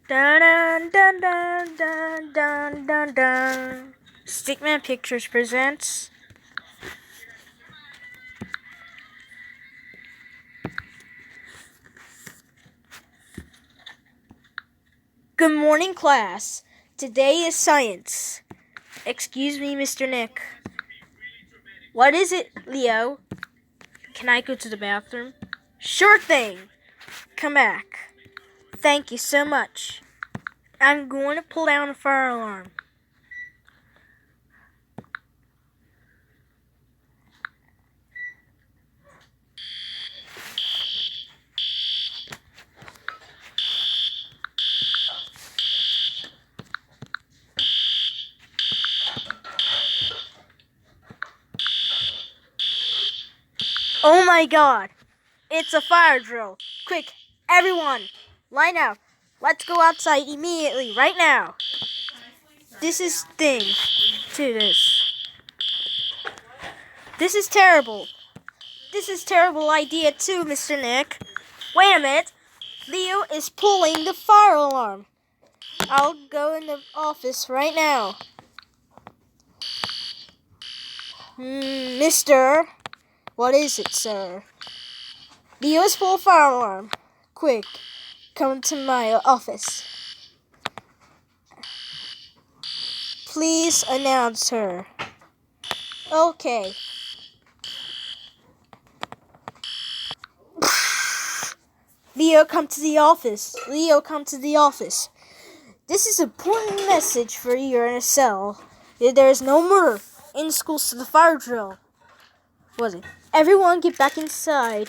Dun dun dun dun dun dun dun dun. Stickman Pictures presents. Good morning, class. Today is science. Excuse me, Mr. Nick. What is it, Leo? Can I go to the bathroom? Sure thing. Come back. Thank you so much. I'm going to pull down a fire alarm. Oh my god! It's a fire drill! Quick, everyone, line up. Let's go outside immediately, right now. This is thing to this. This is terrible. This is terrible idea too, Mr. Nick. Wait a minute. Leo is pulling the fire alarm. I'll go in the office right now. Mister. What is it, sir? Leo's full fire alarm. Quick, come to my office. Please announce her. Okay. Leo, come to the office. Leo, come to the office. This is an important message for you in a cell. There is no murder in schools to the fire drill. Was it? Everyone get back inside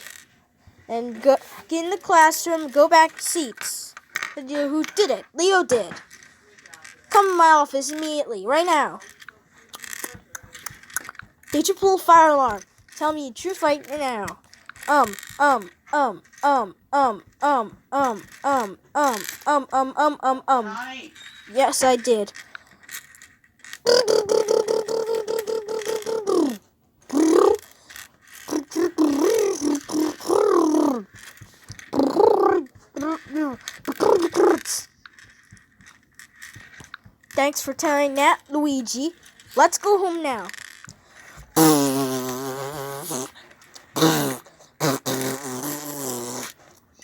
and go get in the classroom. Go back to seats. Who did it? Leo did. Come to my office immediately, right now. Did you pull a fire alarm? Tell me the truth right now. Um. Yes, I did. Thanks for telling that, Luigi. Let's go home now.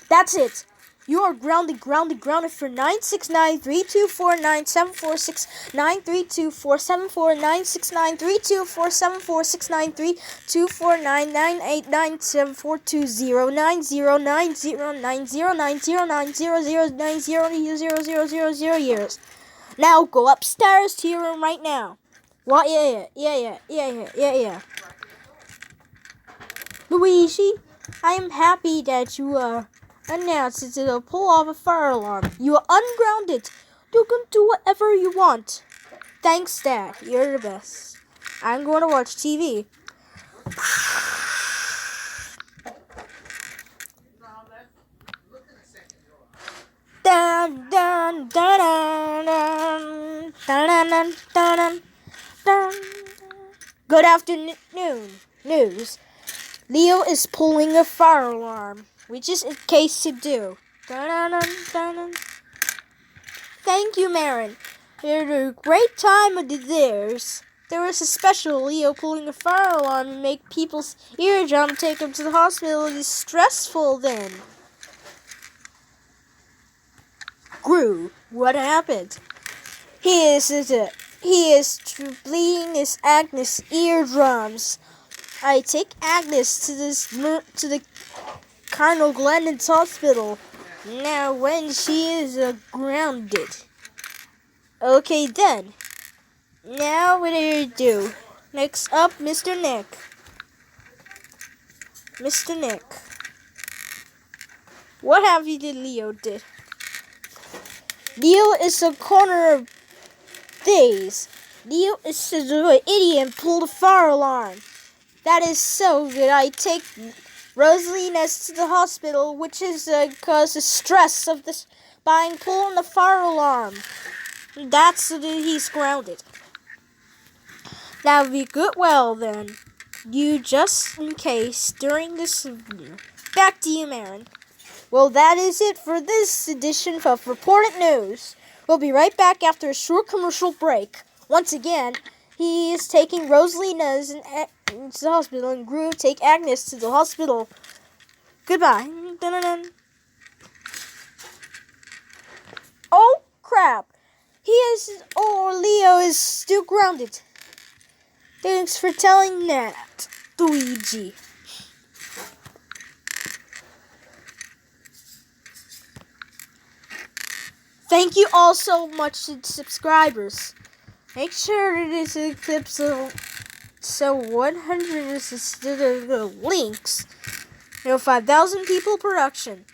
That's it. You are grounded for 969349474949693249994299990909090909090 years. Now go upstairs to your room right now. What? Yeah. Luigi, I am happy that you announced it to pull off a fire alarm. You are ungrounded. You can do whatever you want. Thanks, Dad. You're the best. I'm going to watch TV. Dun, dun, dun, dun, dun, dun, dun, dun, dun. Good afternoon. News. Leo is pulling a fire alarm, which is a case to do. Dun, dun, dun, dun, dun. Thank you, Marin. It was a great time of the years. There was a special Leo pulling a fire alarm and make people's eardrum take them to the hospital. It is stressful then. Gru, what happened? He is bleeding his Agnes eardrums. I take Agnes to the Colonel Glennon's hospital. Now when she is grounded. Okay then. Now what do you do? Next up, Mr. Nick. Mr. Nick. What have you did Leo did? Leo is a corner of things. Leo is an idiot and pulled a fire alarm. That is so good. I take Rosalina to the hospital, which is because of stress of this by pulling the fire alarm. That's he's grounded. Now we good well then. You just in case during this. Back to you, Marin. Well, that is it for this edition of Reported News. We'll be right back after a short commercial break. Once again, he is taking Rosalina to the hospital, and Gru take Agnes to the hospital. Goodbye. Dun-dun-dun. Oh, crap. Leo is still grounded. Thanks for telling that, Luigi. Thank you all so much to subscribers. Make sure it is a clip so 100 is instead of the links. 5,000 people production.